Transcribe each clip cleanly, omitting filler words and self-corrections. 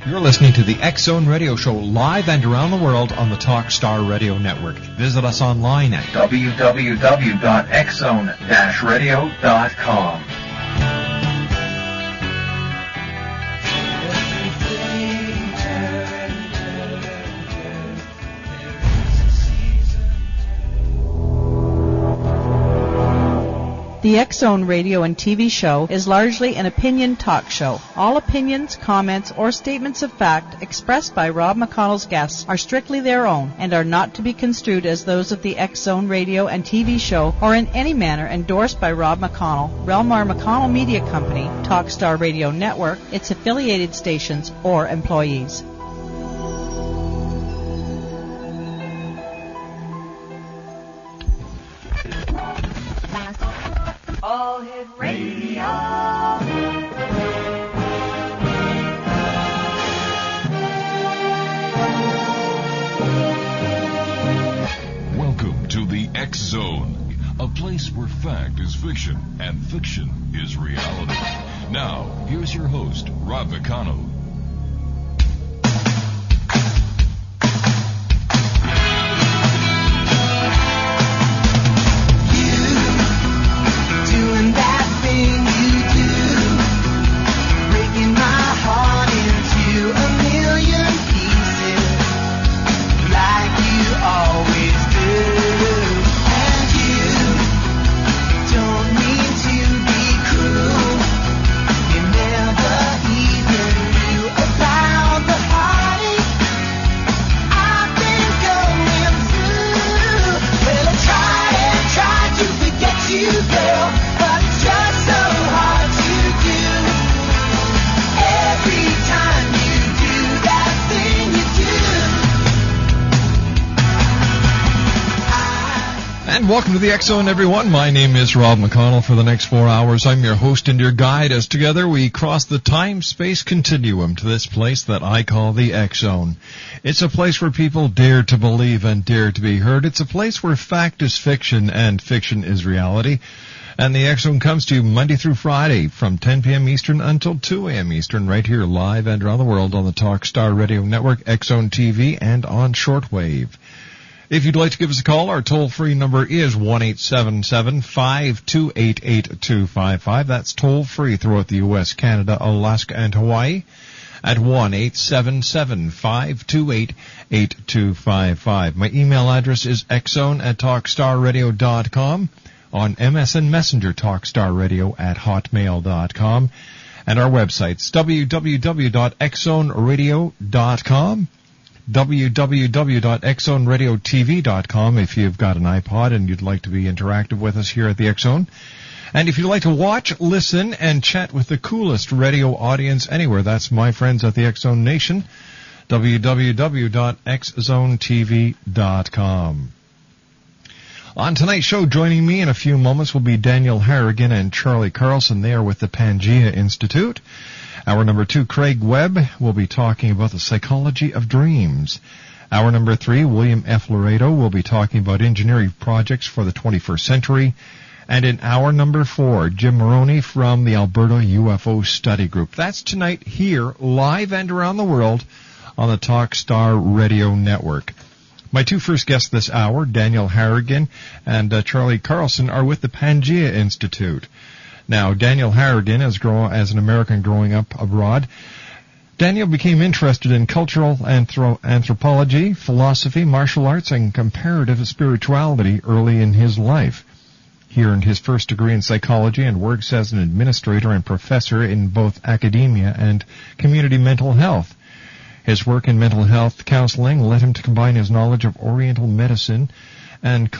You're listening to the X-Zone Radio Show live and around the world on the Talkstar Radio Network. Visit us online at www.xzone-radio.com. The X-Zone radio and TV show is largely an opinion talk show. All opinions, comments, or statements of fact expressed by Rob McConnell's guests are strictly their own and are not to be construed as those of the X-Zone radio and TV show or in any manner endorsed by Rob McConnell, Relmar McConnell Media Company, Talkstar Radio Network, its affiliated stations, or employees. All Hit Radio. Welcome to the X-Zone, a place where fact is fiction and fiction is reality. Now, here's your host, Rob McConnell. Welcome to the X-Zone, everyone. My name is Rob McConnell. For the next 4 hours, I'm your host and your guide as together we cross the time-space continuum to this place that I call the X-Zone. It's a place where people dare to believe and dare to be heard. It's a place where fact is fiction and fiction is reality. And the X-Zone comes to you Monday through Friday from 10 p.m. Eastern until 2 a.m. Eastern, right here live and around the world on the Talkstar Radio Network, X-Zone TV, and on shortwave. If you'd like to give us a call, our toll-free number is 1-877-528-8255. That's toll-free throughout the U.S., Canada, Alaska, and Hawaii at 1-877-528-8255. My email address is xzone@talkstarradio.com, on MSN Messenger, talkstarradio@hotmail.com, and our websites, www.xzoneradio.com, www.xzoneradiotv.com if you've got an iPod and you'd like to be interactive with us here at the X-Zone. And if you'd like to watch, listen, and chat with the coolest radio audience anywhere, that's my friends at the X-Zone Nation, www.xzonetv.com. On tonight's show, joining me in a few moments will be Daniel Harrigan and Charlie Carlson. They are with the Pangea Institute. Hour number 2, Craig Webb will be talking about the psychology of dreams. Hour number 3, William F. Laredo will be talking about engineering projects for the 21st century. And in hour number 4, Jim Maroney from the Alberta UFO Study Group. That's tonight here, live and around the world on the Talkstar Radio Network. My two first guests this hour, Daniel Harrigan and Charlie Carlson, are with the Pangea Institute. Now, Daniel Harrigan, as an American growing up abroad, Daniel became interested in cultural anthropology, philosophy, martial arts, and comparative spirituality early in his life. He earned his first degree in psychology and works as an administrator and professor in both academia and community mental health. His work in mental health counseling led him to combine his knowledge of Oriental medicine and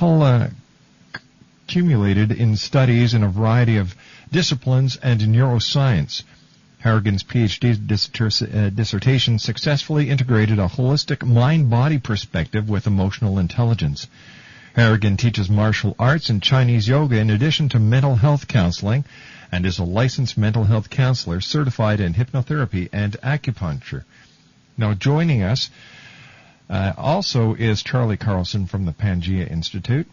accumulated in studies in a variety of disciplines and neuroscience. Harrigan's PhD dissertation successfully integrated a holistic mind-body perspective with emotional intelligence. Harrigan teaches martial arts and Chinese yoga in addition to mental health counseling and is a licensed mental health counselor certified in hypnotherapy and acupuncture. Now, joining us also is Charlie Carlson from the Pangea Institute.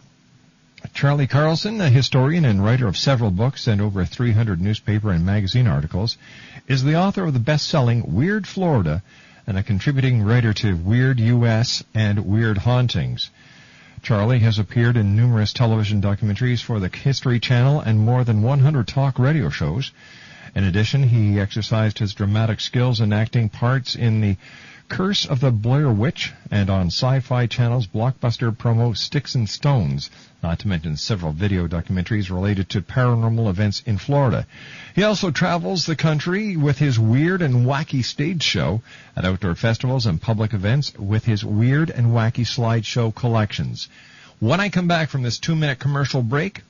Charlie Carlson, a historian and writer of several books and over 300 newspaper and magazine articles, is the author of the best-selling Weird Florida and a contributing writer to Weird U.S. and Weird Hauntings. Charlie has appeared in numerous television documentaries for the History Channel and more than 100 talk radio shows. In addition, he exercised his dramatic skills in acting parts in The Curse of the Blair Witch and on Sci-Fi Channel's blockbuster promo Sticks and Stones, not to mention several video documentaries related to paranormal events in Florida. He also travels the country with his weird and wacky stage show at outdoor festivals and public events with his weird and wacky slideshow collections. When I come back from this 2-minute commercial break,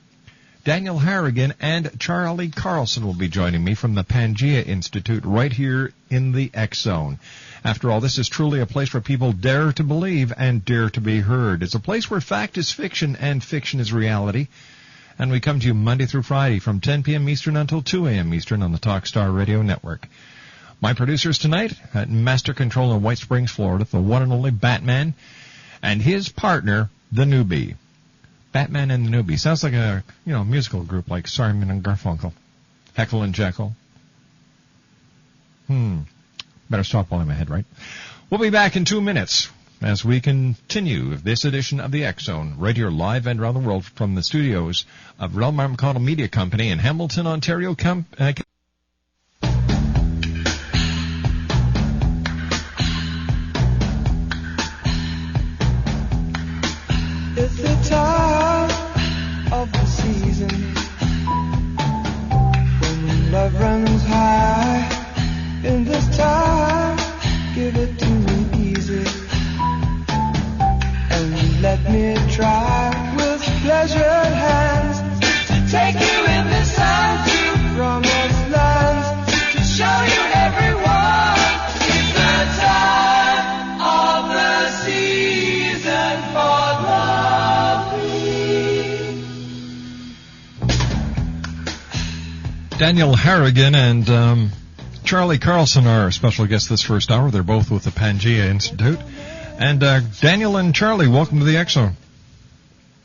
Daniel Harrigan and Charlie Carlson will be joining me from the Pangea Institute right here in the X Zone. After all, this is truly a place where people dare to believe and dare to be heard. It's a place where fact is fiction and fiction is reality. And we come to you Monday through Friday from 10 p.m. Eastern until 2 a.m. Eastern on the Talkstar Radio Network. My producers tonight at Master Control in White Springs, Florida, the one and only Batman, and his partner, the Newbie. Batman and the Newbie. Sounds like a, musical group like Simon and Garfunkel. Heckle and Jekyll. Better stop while I'm ahead, right? We'll be back in 2 minutes as we continue this edition of the X Zone, right here live and around the world from the studios of Relmar McConnell Media Company in Hamilton, Ontario. It's the time of the season when love runs high. In this time, give it to me easy and let me try with pleasured hands to take you in the sun to promised lands, to show you everyone. It's the time of the season for loving. Daniel Harrigan and Charlie Carlson are our special guests this first hour. They're both with the Pangea Institute. And Daniel and Charlie, welcome to the X Zone.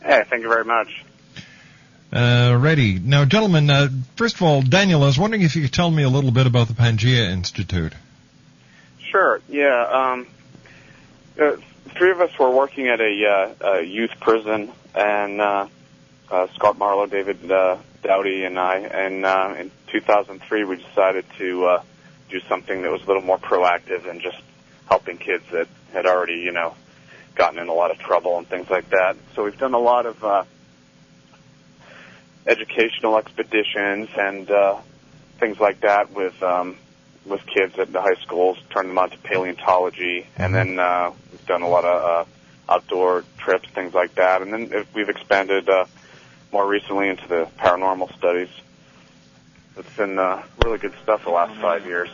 Hey, thank you very much. Ready. Now, gentlemen, first of all, Daniel, I was wondering if you could tell me a little bit about the Pangea Institute. Sure, yeah. Three of us were working at a youth prison, and Scott Marlowe, David Dowdy, and I, and in 2003 we decided to do something that was a little more proactive than just helping kids that had already, gotten in a lot of trouble and things like that. So we've done a lot of educational expeditions and things like that with kids at the high schools, turned them on to paleontology, and then we've done a lot of outdoor trips, things like that, and then we've expanded more recently into the paranormal studies. It's been really good stuff the last 5 years.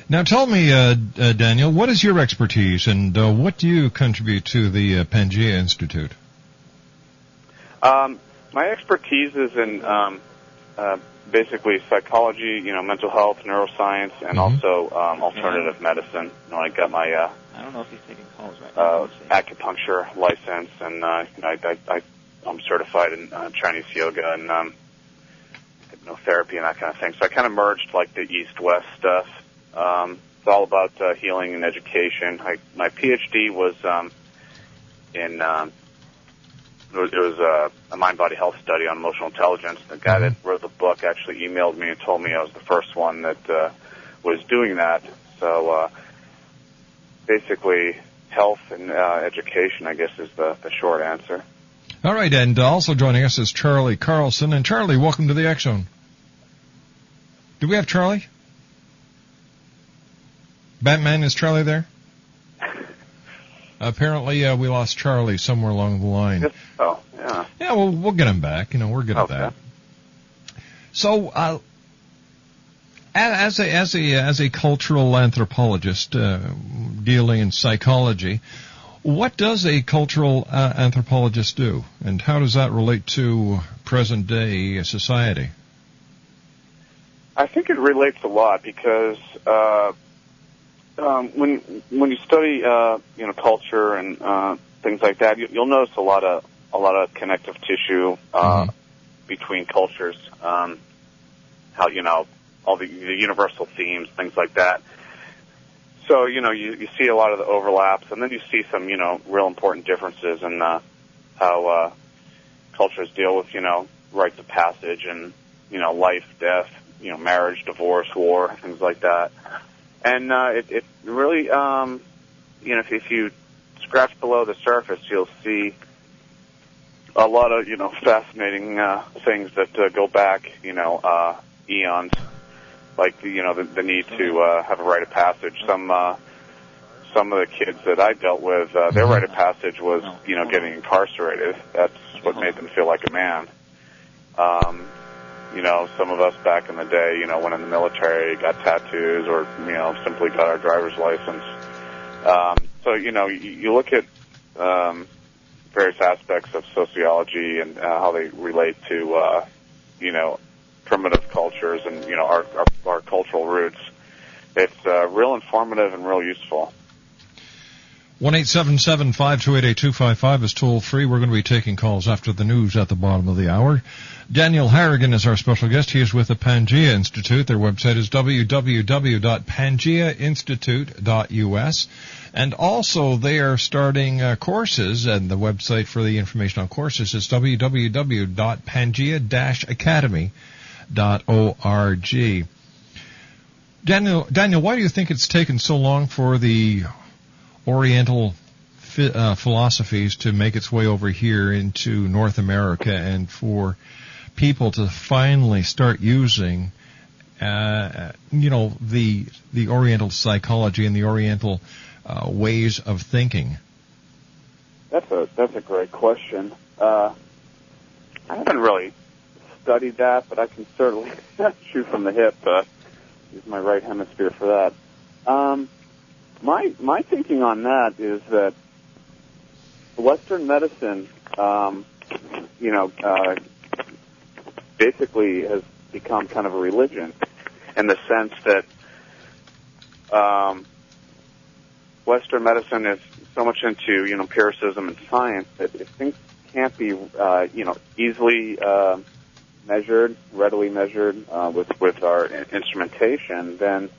Now tell me, Daniel, what is your expertise and what do you contribute to the Pangea Institute? My expertise is in basically psychology, mental health, neuroscience, and also alternative medicine. I got my I don't know if he's taking calls right now. Acupuncture license, and I'm certified in Chinese yoga and hypnotherapy and that kind of thing. So I kind of merged like the East-West stuff. It's all about healing and education. My PhD was in it was a mind-body health study on emotional intelligence. The guy that wrote the book actually emailed me and told me I was the first one that was doing that. So basically, health and education, I guess, is the short answer. All right, and also joining us is Charlie Carlson. And Charlie, welcome to the X Zone. Do we have Charlie? Batman, is Charlie there? Apparently, we lost Charlie somewhere along the line. Oh, yeah. Yeah, well, we'll get him back. We're good at that. So, as a cultural anthropologist dealing in psychology, what does a cultural anthropologist do, and how does that relate to present-day society? I think it relates a lot because when you study culture and things like that, you'll notice a lot of a lot of connective tissue between cultures. How, you know, all the universal themes, things like that. So, you know, you see a lot of the overlaps, and then you see some, you know, real important differences in how cultures deal with, you know, rites of passage and, you know, life, death, you know, marriage, divorce, war, things like that. And it really, you know, if you scratch below the surface, you'll see a lot of, you know, fascinating things that go back, you know, eons. Like, you know, the need to have a rite of passage. Some of the kids that I dealt with, their rite of passage was, you know, getting incarcerated. That's what made them feel like a man. You know, some of us back in the day, you know, went in the military, got tattoos, or, you know, simply got our driver's license. So, you know, you look at various aspects of sociology and how they relate to, you know, primitive cultures and, you know, our cultural roots. It's real informative and real useful. 1-877-528-8255 is toll free. We're going to be taking calls after the news at the bottom of the hour. Daniel Harrigan is our special guest. He is with the Pangea Institute. Their website is www.pangeainstitute.us. And also they are starting courses, and the website for the information on courses is www.pangea-academy.org. Daniel, why do you think it's taken so long for the Oriental philosophies to make its way over here into North America, and for people to finally start using, you know, the Oriental psychology and the Oriental ways of thinking? That's a great question. I haven't really studied that, but I can certainly shoot from the hip. Use my right hemisphere for that. My thinking on that is that Western medicine, you know, basically has become kind of a religion, in the sense that Western medicine is so much into, you know, empiricism and science that if things can't be, you know, easily measured, readily measured with our instrumentation, then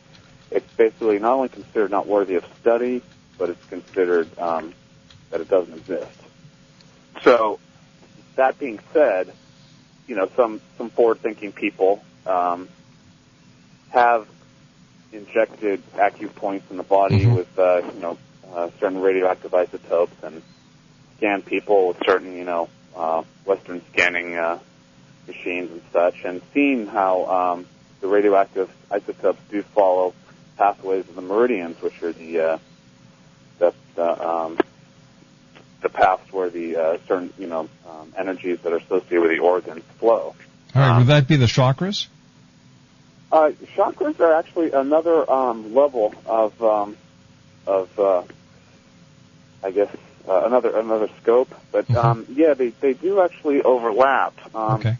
it's basically not only considered not worthy of study, but it's considered that it doesn't exist. So, that being said, you know, some forward-thinking people have injected acupoints in the body with, you know, certain radioactive isotopes, and scanned people with certain, you know, Western scanning machines and such, and seen how the radioactive isotopes do follow pathways of the meridians, which are the paths where the certain, you know, energies that are associated with the organs flow. All right, would that be the chakras? Chakras are actually another level of I guess another scope, but yeah, they do actually overlap. Okay.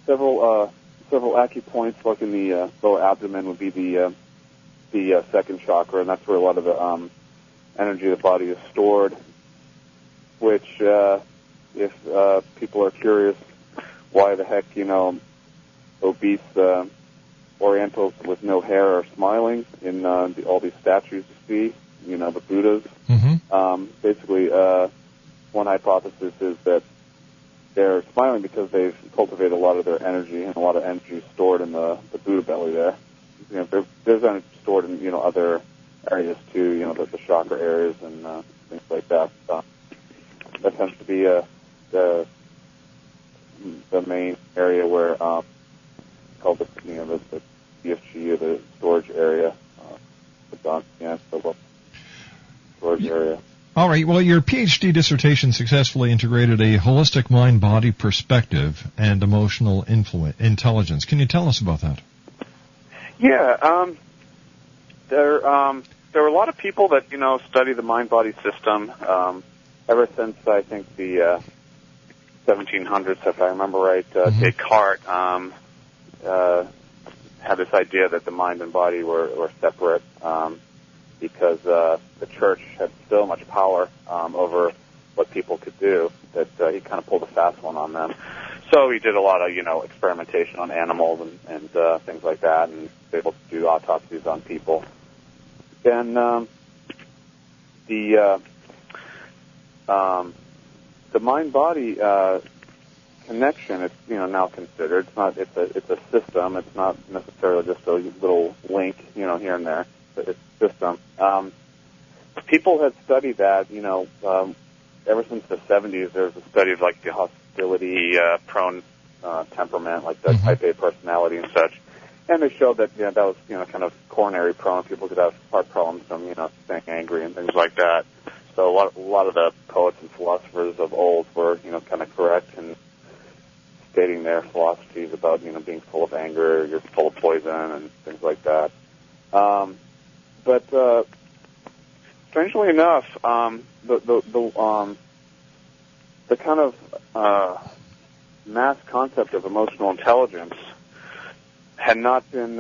Several acupoints, like in the lower abdomen, would be the second chakra, and that's where a lot of the energy of the body is stored. Which, if people are curious, why the heck, you know, obese Orientals with no hair are smiling in all these statues you see, you know, the Buddhas. Basically, one hypothesis is that they're smiling because they've cultivated a lot of their energy, and a lot of energy is stored in the Buddha belly there. You know, there's energy stored in, you know, other areas too, you know, the chakra areas and things like that. That tends to be the main area where called the, you know, the CFG, or the storage area, the storage area. All right. Well, your PhD dissertation successfully integrated a holistic mind-body perspective and emotional intelligence. Can you tell us about that? Yeah. There are a lot of people that, you know, study the mind-body system ever since, I think, the 1700s, if I remember right. Descartes had this idea that the mind and body were separate because the church had so much power over what people could do, that he kind of pulled a fast one on them. So he did a lot of, experimentation on animals and things like that, and was able to do autopsies on people. And the mind-body connection, it's now considered. It's a system. It's not necessarily just a little link, here and there. But it's a system. People had studied that, ever since the 70s. There's a study of like the hostility prone temperament, like the type A personality and such. And they showed that that was kind of coronary prone. People could have heart problems from staying angry and things like that. So a lot of the poets and philosophers of old were kind of correct in stating their philosophies about being full of anger, you're full of poison and things like that. But strangely enough, the kind of mass concept of emotional intelligence had not been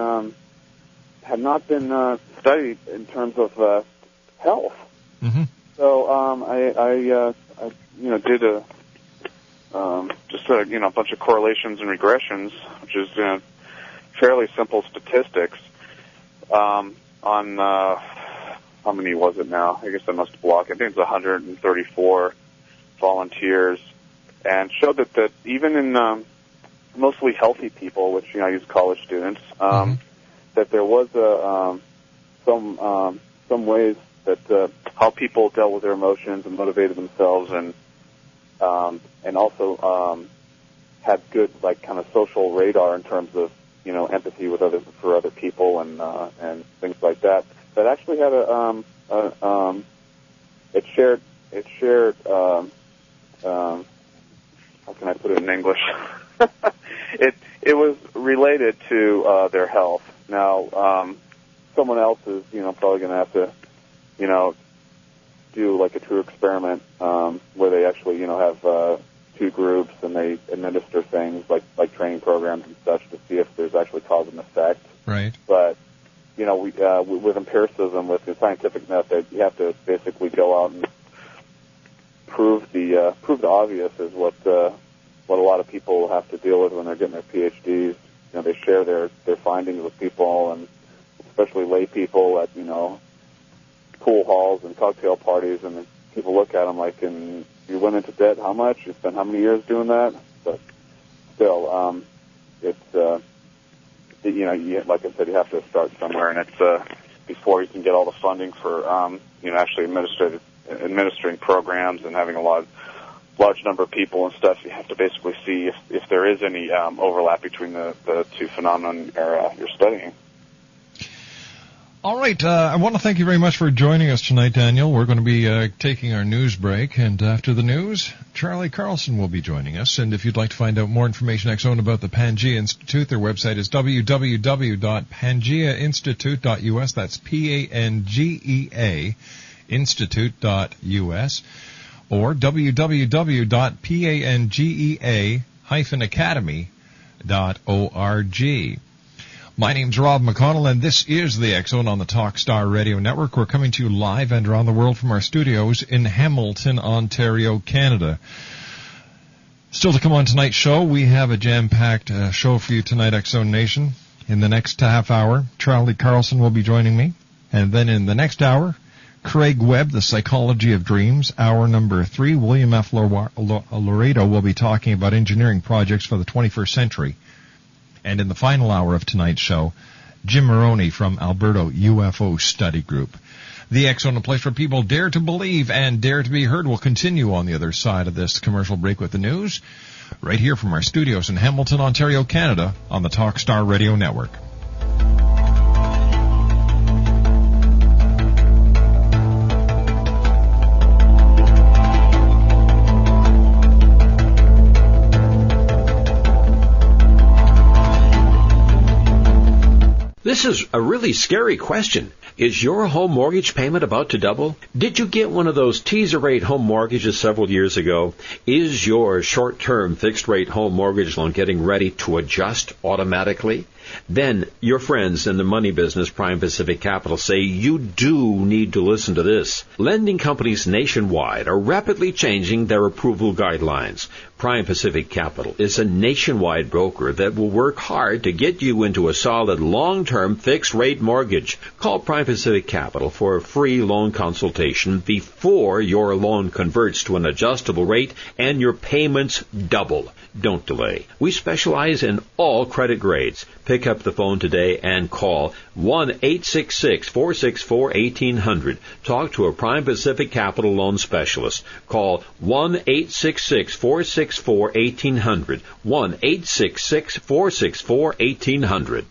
studied in terms of health. Mm-hmm. So I did a bunch of correlations and regressions, which is fairly simple statistics on how many was it now? I guess I must block. I think it's 134 volunteers, and showed that even in mostly healthy people, which I use college students, that there was some ways that how people dealt with their emotions and motivated themselves, and also had good kind of social radar in terms of empathy for other people and things like that. That actually had it shared how can I put it in English? It was related to their health. Now, someone else is probably going to have to do like a true experiment where they actually have two groups and they administer things like training programs and such to see if there's actually cause and effect. Right. But with empiricism, with the scientific method, you have to basically go out and prove the obvious is what a lot of people have to deal with when they're getting their PhDs. They share their findings with people, and especially lay people at pool halls and cocktail parties, and people look at them like, and you went into debt how much? You spent how many years doing that? But still, it's like I said, you have to start somewhere, and it's before you can get all the funding for actually administering programs and having a large number of people and stuff. You have to basically see if there is any overlap between the two phenomena you're studying. All right. I want to thank you very much for joining us tonight, Daniel. We're going to be taking our news break, and after the news, Charlie Carlson will be joining us. And if you'd like to find out more information, X-Zone, about the Pangea Institute, their website is www.pangeainstitute.us. That's Pangea Institute.us, or www.pangea-academy.org. My name's Rob McConnell, and this is the X-Zone on the Talkstar Radio Network. We're coming to you live and around the world from our studios in Hamilton, Ontario, Canada. Still to come on tonight's show, we have a jam-packed show for you tonight, X-Zone Nation. In the next half hour, Charlie Carlson will be joining me. And then in the next hour, Craig Webb, The Psychology of Dreams. Hour number 3, William F. Laredo will be talking about engineering projects for the 21st century. And in the final hour of tonight's show, Jim Maroney from Alberta UFO Study Group. The X-Zone, a place where people dare to believe and dare to be heard, will continue on the other side of this commercial break with the news, right here from our studios in Hamilton, Ontario, Canada, on the Talkstar Radio Network. This is a really scary question. Is your home mortgage payment about to double? Did you get one of those teaser rate home mortgages several years ago? Is your short-term fixed rate home mortgage loan getting ready to adjust automatically? then your friends in the money business, Prime Pacific Capital, say you do need to listen to this. Lending companies nationwide are rapidly changing their approval guidelines. Prime Pacific Capital is a nationwide broker that will work hard to get you into a solid long-term fixed-rate mortgage. Call Prime Pacific Capital for a free loan consultation before your loan converts to an adjustable rate and your payments double. Don't delay. We specialize in all credit grades. Pick up the phone today and call 1-866-464-1800. Talk to a Prime Pacific Capital loan specialist. Call 1-866-464-1800. 1-866-464-1800.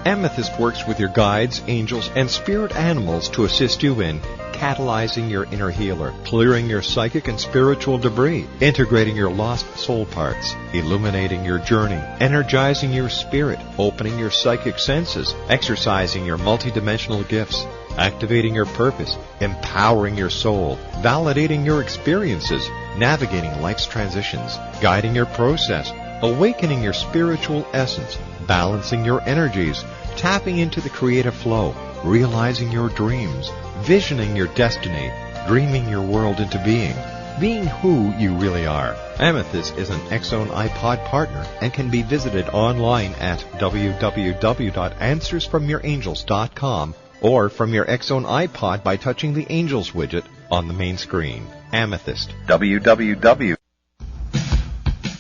Amethyst works with your guides, angels, and spirit animals to assist you in catalyzing your inner healer, clearing your psychic and spiritual debris, integrating your lost soul parts, illuminating your journey, energizing your spirit, opening your psychic senses, exercising your multidimensional gifts, activating your purpose, empowering your soul, validating your experiences, navigating life's transitions, guiding your process, awakening your spiritual essence, balancing your energies, tapping into the creative flow, realizing your dreams, visioning your destiny, dreaming your world into being who you really are. Amethyst is an X-Zone iPod partner and can be visited online at www.answersfromyourangels.com or from your X-Zone iPod by touching the Angels widget on the main screen. Amethyst. www.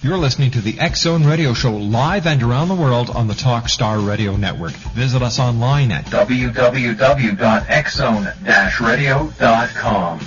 You're listening to the X-Zone Radio Show live and around the world on the Talkstar Radio Network. Visit us online at www.xzone-radio.com.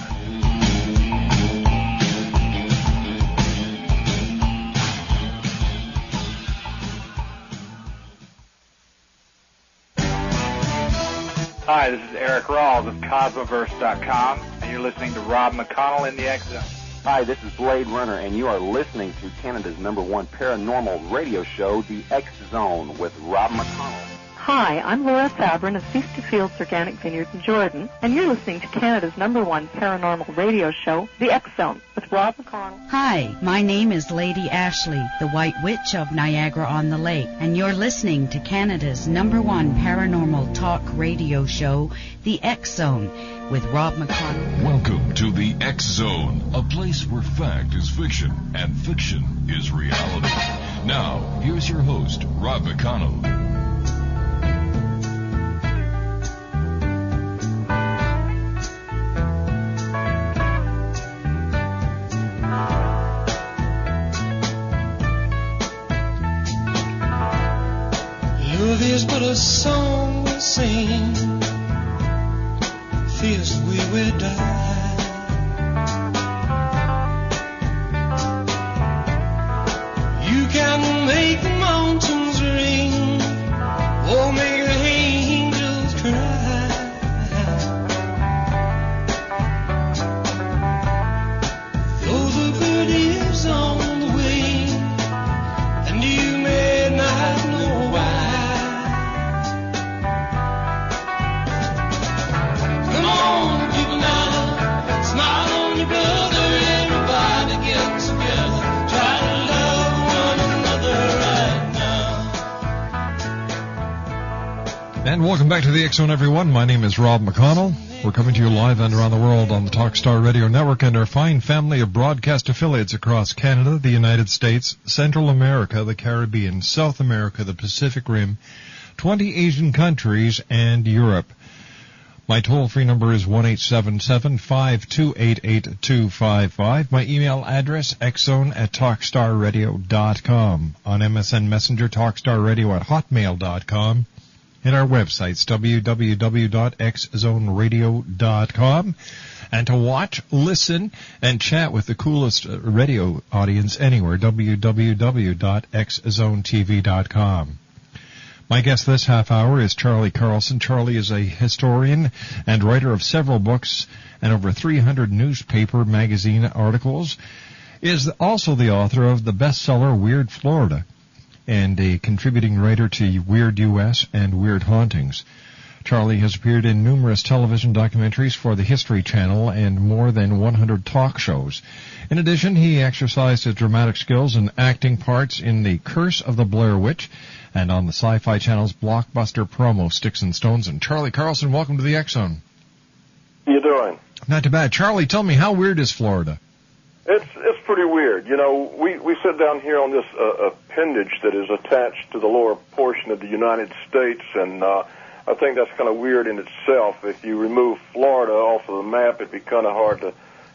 Hi, this is Eric Rawls of Cosmoverse.com, and you're listening to Rob McConnell in the X-Zone. Hi, this is Blade Runner, and you are listening to Canada's #1 paranormal radio show, The X-Zone, with Rob McConnell. Hi, I'm Laura Fabrin of Feast to Fields Organic Vineyard in Jordan, and you're listening to Canada's #1 paranormal radio show, The X-Zone, with Rob McConnell. Hi, my name is Lady Ashley, the White Witch of Niagara-on-the-Lake, and you're listening to Canada's #1 paranormal talk radio show, The X-Zone, with Rob McConnell. Welcome to the X-Zone, a place where fact is fiction and fiction is reality. Now, here's your host, Rob McConnell. Love is but a song we sing, fears we will die. You can make the mountains ring, or make the angels cry. Though the bird is on the wing, and you may not know why. Come on, people now, smile on your brother, everybody get together, try to love one another right now. And welcome back to the X-Zone, everyone. My name is Rob McConnell. We're coming to you live and around the world on the Talkstar Radio Network and our fine family of broadcast affiliates across Canada, the United States, Central America, the Caribbean, South America, the Pacific Rim, 20 Asian countries, and Europe. My toll-free number is 1-877-528-8255. My email address, xzone@talkstarradio.com. On MSN Messenger, talkstarradio@hotmail.com. And our websites, www.xzoneradio.com. And to watch, listen, and chat with the coolest radio audience anywhere, www.xzonetv.com. My guest this half hour is Charlie Carlson. Charlie is a historian and writer of several books and over 300 newspaper magazine articles. Is also the author of the bestseller Weird Florida and a contributing writer to Weird U.S. and Weird Hauntings. Charlie has appeared in numerous television documentaries for the History Channel and more than 100 talk shows. In addition, he exercised his dramatic skills in acting parts in The Curse of the Blair Witch and on the Sci-Fi Channel's blockbuster promo Sticks and Stones. And Charlie Carlson, welcome to the X-Zone. How you doing? Not too bad. Charlie, tell me, how weird is Florida? It's pretty weird. You know, we sit down here on this appendage that is attached to the lower portion of the United States, and I think that's kind of weird in itself. If you remove Florida off of the map, it'd be kind of hard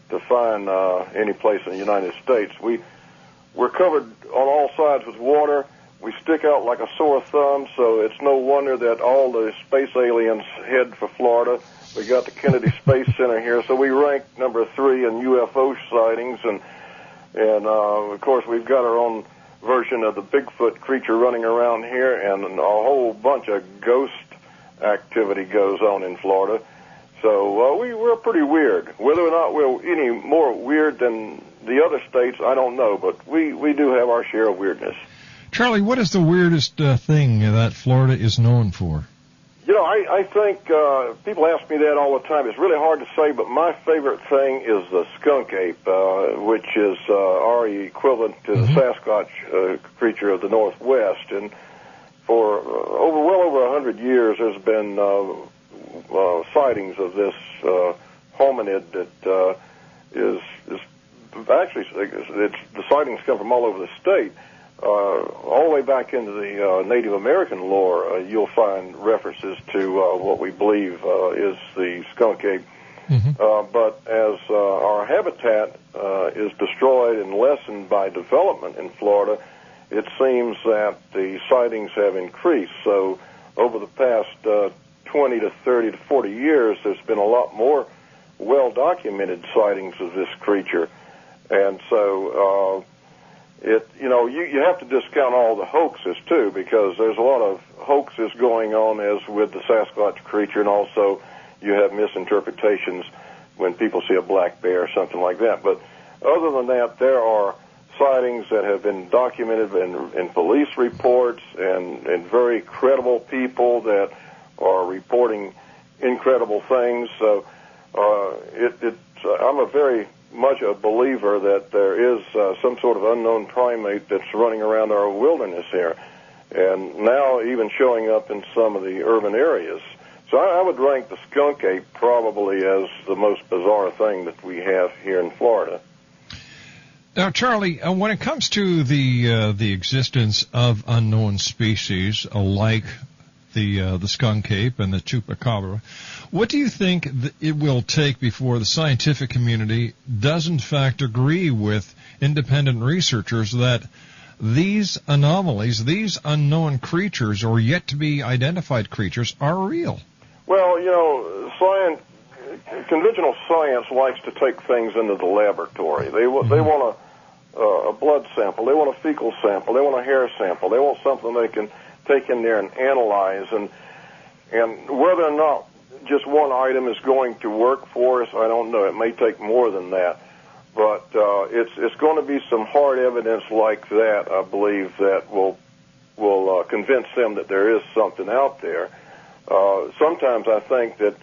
to find any place in the United States. We're covered on all sides with water. We stick out like a sore thumb, so it's no wonder that all the space aliens head for Florida. We got the Kennedy Space Center here, so we rank number 3 in UFO sightings, and of course we've got our own version of the Bigfoot creature running around here, and a whole bunch of ghost activity goes on in Florida. So we're pretty weird. Whether or not we're any more weird than the other states, I don't know, but we do have our share of weirdness. Charlie, what is the weirdest thing that Florida is known for? You know, I think people ask me that all the time. It's really hard to say, but my favorite thing is the skunk ape, which is our equivalent to the Sasquatch creature of the Northwest. And for well over 100 years, there's been sightings of this hominid that is actually, the sightings come from all over the state. All the way back into the Native American lore, you'll find references to what we believe is the skunk ape. But as our habitat is destroyed and lessened by development in Florida, it seems that the sightings have increased. So over the past 20 to 30 to 40 years, there's been a lot more well-documented sightings of this creature. And so you have to discount all the hoaxes, too, because there's a lot of hoaxes going on, as with the Sasquatch creature, and also you have misinterpretations when people see a black bear or something like that. But other than that, there are sightings that have been documented in police reports and very credible people that are reporting incredible things. So I'm a very much a believer that there is some sort of unknown primate that's running around our wilderness here, and now even showing up in some of the urban areas. So I would rank the skunk ape probably as the most bizarre thing that we have here in Florida. Now, Charlie, when it comes to the existence of unknown species like the skunk ape and the chupacabra, what do you think it will take before the scientific community does in fact agree with independent researchers that these anomalies, these unknown creatures or yet to be identified creatures are real? Well, you know, conventional science likes to take things into the laboratory. They want a blood sample, they want a fecal sample, they want a hair sample, they want something they can take in there and analyze, and whether or not just one item is going to work for us, I don't know. It may take more than that, but it's going to be some hard evidence like that, I believe, that will convince them that there is something out there. Sometimes I think that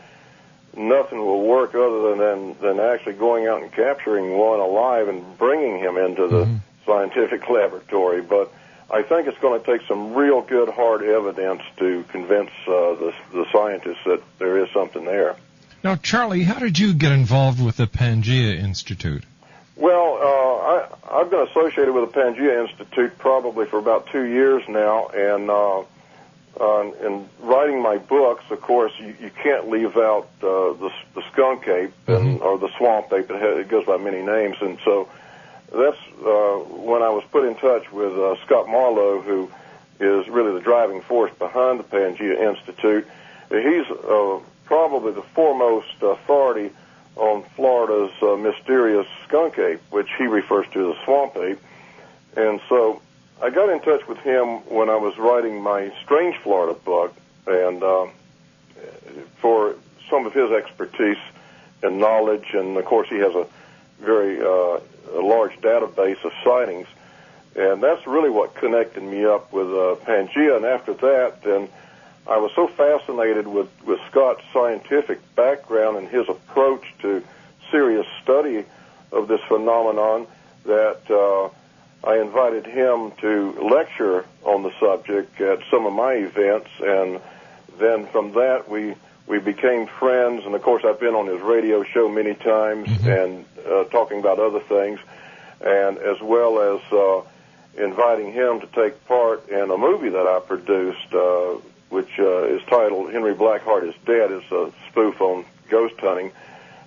nothing will work other than actually going out and capturing one alive and bringing him into the scientific laboratory. But I think it's going to take some real good hard evidence to convince the scientists that there is something there. Now, Charlie, how did you get involved with the Pangea Institute? Well, I've been associated with the Pangea Institute probably for about 2 years now, and in writing my books, of course, you can't leave out the skunk ape or the swamp ape. It goes by many names, and so that's when I was put in touch with Scott Marlowe, who is really the driving force behind the Pangea Institute. He's probably the foremost authority on Florida's mysterious skunk ape, which he refers to as the swamp ape. And so I got in touch with him when I was writing my Strange Florida book, and for some of his expertise and knowledge, and of course he has a very a large database of sightings, and that's really what connected me up with Pangea. And after that, then I was so fascinated with Scott's scientific background and his approach to serious study of this phenomenon that I invited him to lecture on the subject at some of my events, and then from that we became friends, and of course I've been on his radio show many times and talking about other things, and as well as inviting him to take part in a movie that I produced, which is titled Henry Blackheart is Dead. It's a spoof on ghost hunting,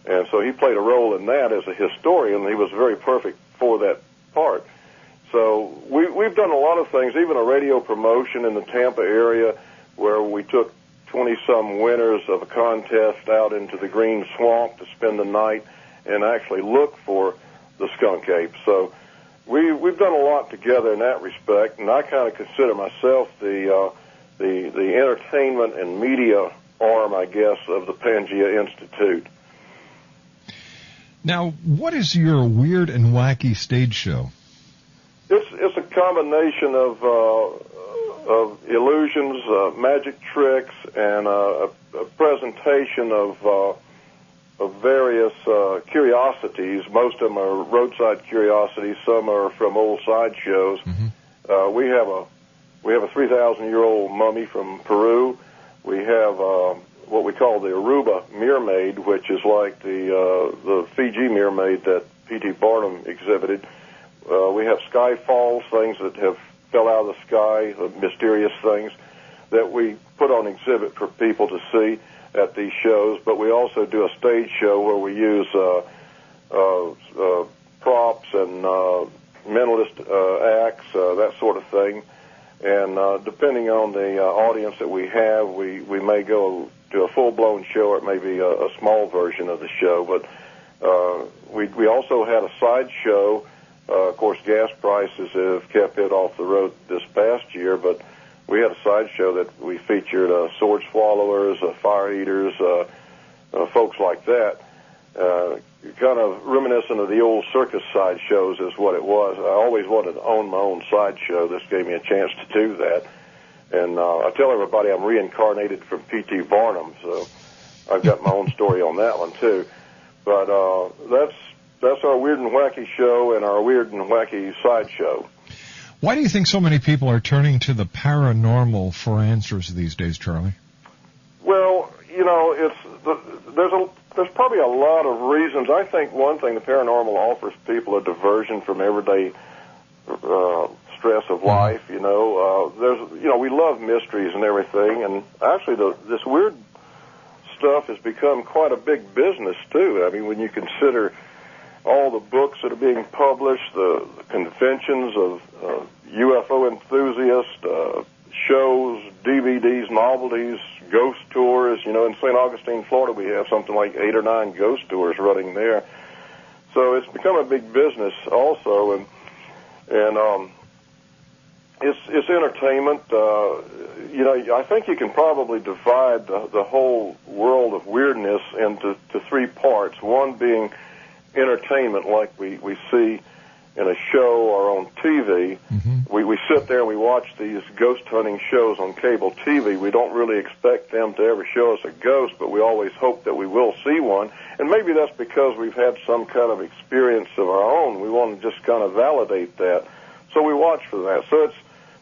and so he played a role in that as a historian. He was very perfect for that part. So we've done a lot of things, even a radio promotion in the Tampa area where we took 20-some winners of a contest out into the Green Swamp to spend the night and actually look for the skunk ape. So we've done a lot together in that respect, and I kind of consider myself the entertainment and media arm, I guess, of the Pangea Institute. Now, what is your weird and wacky stage show? It's a combination of illusions, magic tricks, and a presentation of various curiosities. Most of them are roadside curiosities. Some are from old sideshows. We have a 3,000-year-old mummy from Peru. We have what we call the Aruba mermaid, which is like the Fiji mermaid that P.T. Barnum exhibited. We have sky falls, things that have fell out of the sky, mysterious things that we put on exhibit for people to see at these shows. But we also do a stage show where we use props and mentalist acts, that sort of thing. And depending on the audience that we have, we may go to a full-blown show, or it may be a small version of the show. But we also had a side show. Of course, gas prices have kept it off the road this past year, but we had a side show that we featured sword swallowers, fire eaters, folks like that. Kind of reminiscent of the old circus side shows is what it was. I always wanted to own my own side show. This gave me a chance to do that. And I tell everybody I'm reincarnated from P.T. Barnum, so I've got my own story on that one, too. But that's our Weird and Wacky show and our Weird and Wacky side show. Why do you think so many people are turning to the paranormal for answers these days, Charlie? Well, you know, there's probably a lot of reasons. I think one thing, the paranormal offers people a diversion from everyday stress of life. You know, we love mysteries and everything, and actually this weird stuff has become quite a big business too. I mean, when you consider all the books that are being published, the conventions of UFO enthusiasts, shows, DVDs, novelties, ghost tours. You know, in St. Augustine, Florida, we have something like 8 or 9 ghost tours running there. So it's become a big business also, and it's entertainment. You know, I think you can probably divide the whole world of weirdness into 3 parts. One being entertainment, like we see in a show or on TV. We sit there and we watch these ghost hunting shows on cable TV. We don't really expect them to ever show us a ghost, but we always hope that we will see one. And maybe that's because we've had some kind of experience of our own. We want to just kind of validate that. So we watch for that. So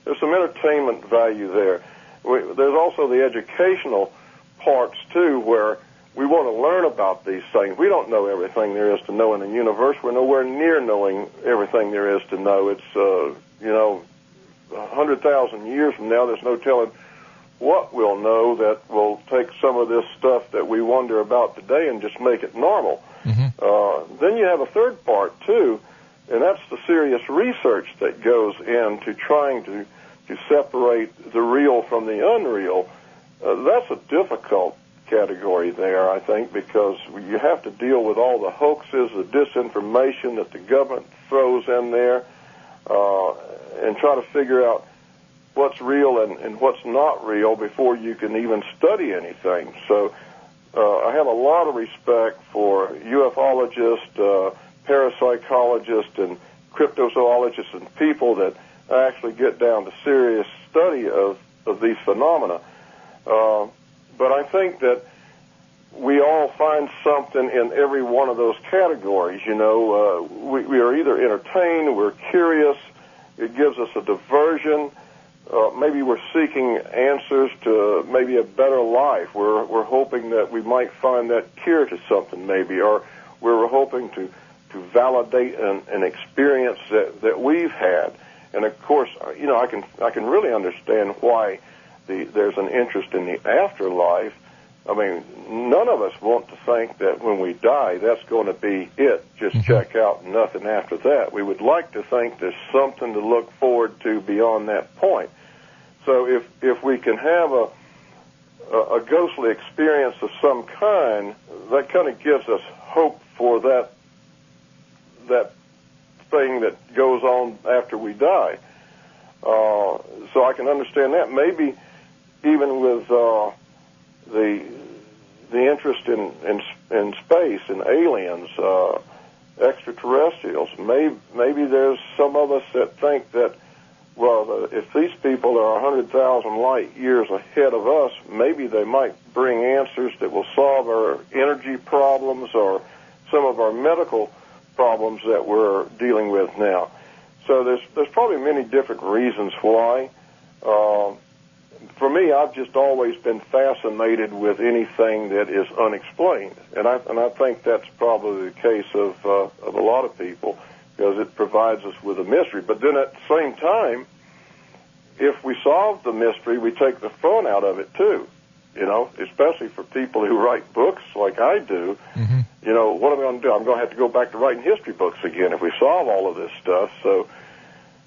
there's some entertainment value there. There's also the educational parts, too, where we want to learn about these things. We don't know everything there is to know in the universe. We're nowhere near knowing everything there is to know. It's, 100,000 years from now, there's no telling what we'll know that will take some of this stuff that we wonder about today and just make it normal. Then you have a third part, too, and that's the serious research that goes into trying to separate the real from the unreal. That's a difficult category there, I think, because you have to deal with all the hoaxes, the disinformation that the government throws in there, and try to figure out what's real and what's not real before you can even study anything. So I have a lot of respect for ufologists, parapsychologists, and cryptozoologists and people that actually get down to serious study of these phenomena. But I think that we all find something in every one of those categories. We are either entertained, we're curious, it gives us a diversion, maybe we're seeking answers to maybe a better life. We're hoping that we might find that cure to something maybe, or we're hoping to validate an experience that we've had. And of course, I can really understand why there's an interest in the afterlife. I mean, none of us want to think that when we die, that's going to be it. Just check out, nothing after that. We would like to think there's something to look forward to beyond that point. So if we can have a ghostly experience of some kind, that kind of gives us hope for that thing that goes on after we die. So I can understand that. Maybe even with the interest in space and aliens, extraterrestrials, maybe there's some of us that think that, well, if these people are 100,000 light years ahead of us, maybe they might bring answers that will solve our energy problems or some of our medical problems that we're dealing with now. So there's probably many different reasons why. For me, I've just always been fascinated with anything that is unexplained, and I think that's probably the case of a lot of people, because it provides us with a mystery. But then at the same time, if we solve the mystery, we take the fun out of it too. Especially for people who write books like I do. Mm-hmm. What am I going to do? I'm going to have to go back to writing history books again if we solve all of this stuff. So,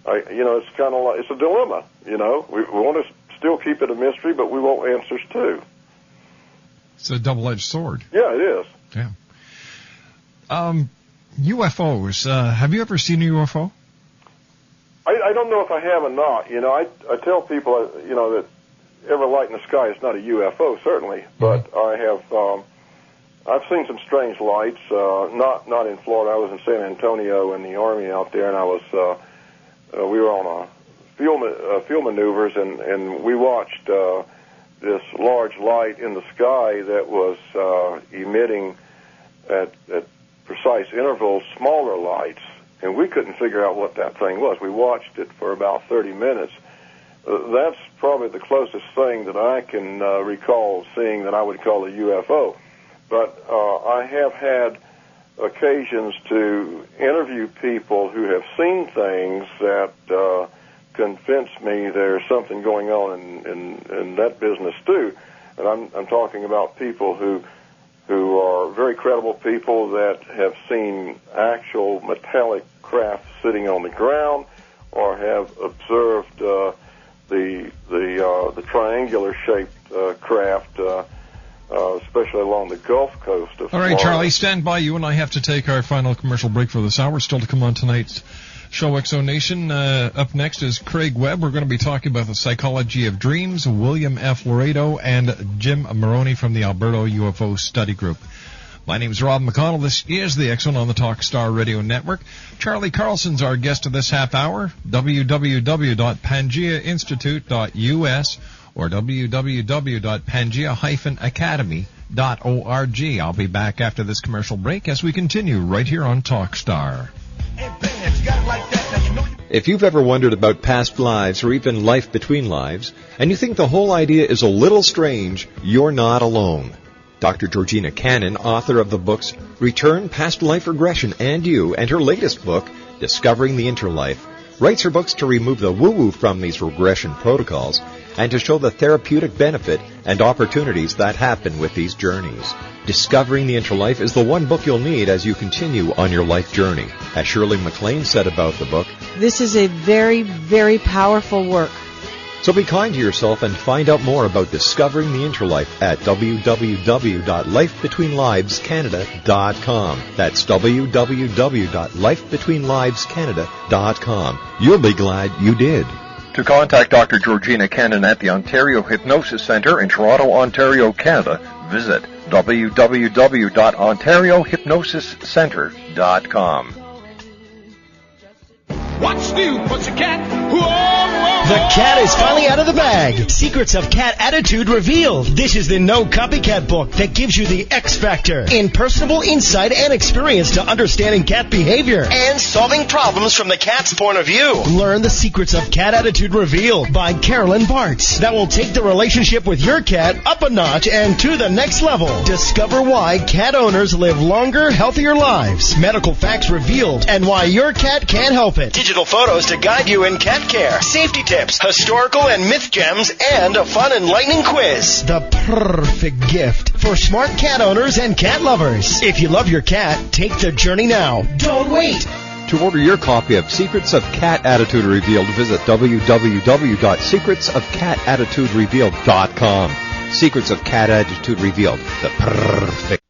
it's kind of like, it's a dilemma. We want to still keep it a mystery, but we want answers too. It's a double-edged sword. Yeah, it is. Yeah. UFOs. Have you ever seen a UFO? I don't know if I have or not. I tell people, that every light in the sky is not a UFO, certainly, but I've seen some strange lights. Not in Florida. I was in San Antonio in the Army out there, and we were on field maneuvers, and we watched this large light in the sky that was emitting at precise intervals smaller lights, and we couldn't figure out what that thing was. We watched it for about 30 minutes. That's probably the closest thing that I can recall seeing that I would call a UFO. But I have had occasions to interview people who have seen things that convince me there's something going on in that business too. And I'm talking about people who are very credible people that have seen actual metallic craft sitting on the ground, or have observed the triangular shaped craft, especially along the Gulf Coast of Florida. All right, Charlie, stand by. You and I have to take our final commercial break for this hour. Still to come on tonight's show, X-Zone Nation. Up next is Craig Webb. We're going to be talking about the psychology of dreams, William F. Laredo, and Jim Maroney from the Alberta UFO Study Group. My name is Rob McConnell. This is the X-Zone on the Talkstar Radio Network. Charlie Carlson's our guest of this half hour. www.pangeainstitute.us or www.pangea-academy.org. I'll be back after this commercial break as we continue right here on Talkstar. If you've ever wondered about past lives or even life between lives, and you think the whole idea is a little strange, you're not alone. Dr. Georgina Cannon, author of the books Return, Past Life Regression, and You, and her latest book, Discovering the Interlife, writes her books to remove the woo-woo from these regression protocols and to show the therapeutic benefit and opportunities that happen with these journeys. Discovering the Interlife is the one book you'll need as you continue on your life journey. As Shirley MacLaine said about the book, this is a very, very powerful work. So be kind to yourself and find out more about Discovering the Interlife at www.lifebetweenlivescanada.com. That's www.lifebetweenlivescanada.com. You'll be glad you did. To contact Dr. Georgina Cannon at the Ontario Hypnosis Centre in Toronto, Ontario, Canada, visit www.ontariohypnosiscentre.com. What's new, pussycat? The cat is finally out of the bag. Secrets of Cat Attitude revealed. This is the No Copycat book that gives you the X Factor in personable insight and experience to understanding cat behavior and solving problems from the cat's point of view. Learn the Secrets of Cat Attitude revealed by Carolyn Bartz. That will take the relationship with your cat up a notch and to the next level. Discover why cat owners live longer, healthier lives. Medical facts revealed and why your cat can't help it. Digital photos to guide you in cat care. Safety tips, historical and myth gems, and a fun, enlightening quiz. The perfect gift for smart cat owners and cat lovers. If you love your cat, take the journey now. Don't wait. To order your copy of Secrets of Cat Attitude Revealed, visit www.secretsofcatattituderevealed.com. Secrets of Cat Attitude Revealed, the perfect.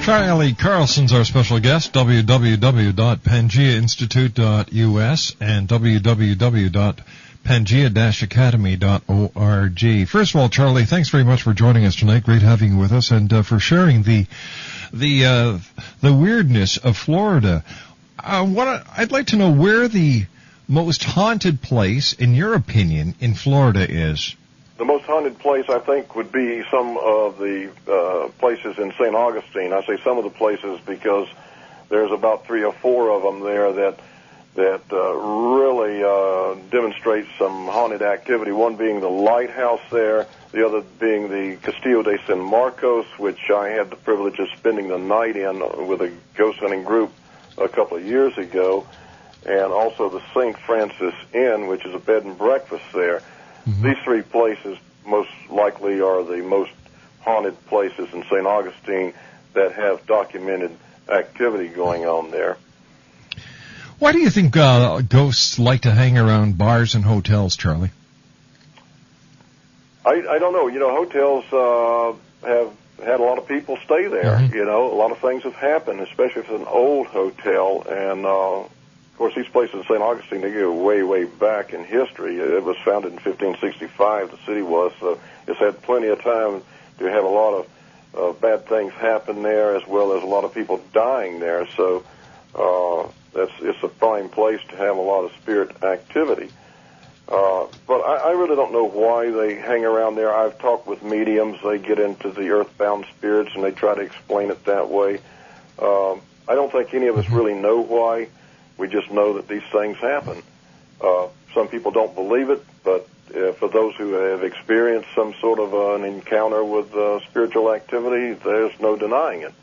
Charlie Carlson's our special guest, www.pangeainstitute.us and www.pangea-academy.org. First of all, Charlie, thanks very much for joining us tonight. Great having you with us, and for sharing the weirdness of Florida. I'd like to know where the most haunted place, in your opinion, in Florida is. The most haunted place, I think, would be some of the places in St. Augustine. I say some of the places because there's about 3 or 4 of them there that really demonstrate some haunted activity. One being the lighthouse there, the other being the Castillo de San Marcos, which I had the privilege of spending the night in with a ghost hunting group a couple of years ago, and also the St. Francis Inn, which is a bed and breakfast there. Mm-hmm. These 3 places most likely are the most haunted places in St. Augustine that have documented activity going on there. Why do you think ghosts like to hang around bars and hotels, Charlie? I don't know. You know, hotels have had a lot of people stay there. Mm-hmm. You know, a lot of things have happened, especially if it's an old hotel. And, of course, these places in St. Augustine, they go way, way back in history. It was founded in 1565, the city was, so it's had plenty of time to have a lot of bad things happen there, as well as a lot of people dying there. So it's a prime place to have a lot of spirit activity. But I really don't know why they hang around there. I've talked with mediums. They get into the earthbound spirits, and they try to explain it that way. I don't think any of us really know why. We just know that these things happen. Some people don't believe it, but for those who have experienced some sort of an encounter with spiritual activity, there's no denying it.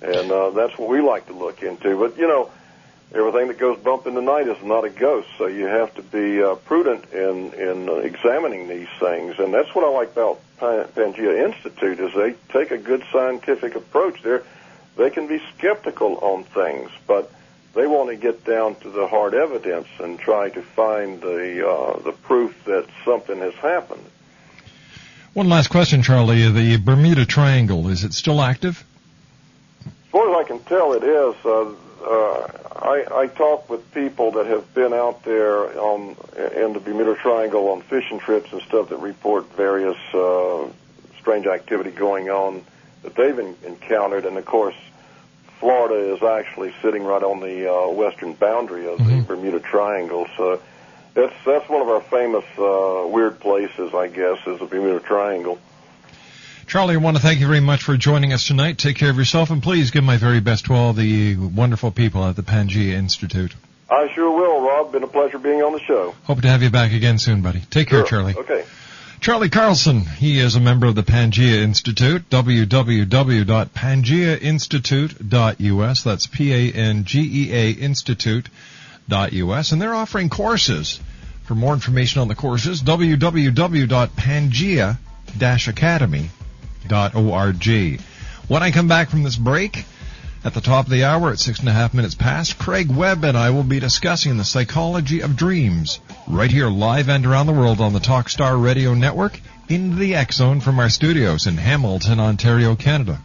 And that's what we like to look into. But, you know, everything that goes bump in the night is not a ghost, so you have to be prudent in examining these things. And that's what I like about Pangea Institute, is they take a good scientific approach. They can be skeptical on things, but they want to get down to the hard evidence and try to find the proof that something has happened. One last question, Charlie. The Bermuda Triangle, is it still active? As far as I can tell, it is. I talk with people that have been out there in the Bermuda Triangle on fishing trips and stuff that report various strange activity going on that they've encountered. And, of course, Florida is actually sitting right on the western boundary of the Bermuda Triangle. So that's one of our famous weird places, I guess, is the Bermuda Triangle. Charlie, I want to thank you very much for joining us tonight. Take care of yourself, and please give my very best to all the wonderful people at the Pangea Institute. I sure will, Rob. Been a pleasure being on the show. Hope to have you back again soon, buddy. Take care, Charlie. Okay. Charlie Carlson, he is a member of the Pangea Institute, www.pangeainstitute.us. That's P-A-N-G-E-A institute.us. And they're offering courses. For more information on the courses, www.pangea-academy.org. When I come back from this break, at the top of the hour at 6.5 minutes past, Craig Webb and I will be discussing the psychology of dreams right here live and around the world on the Talkstar Radio Network into the X Zone from our studios in Hamilton, Ontario, Canada.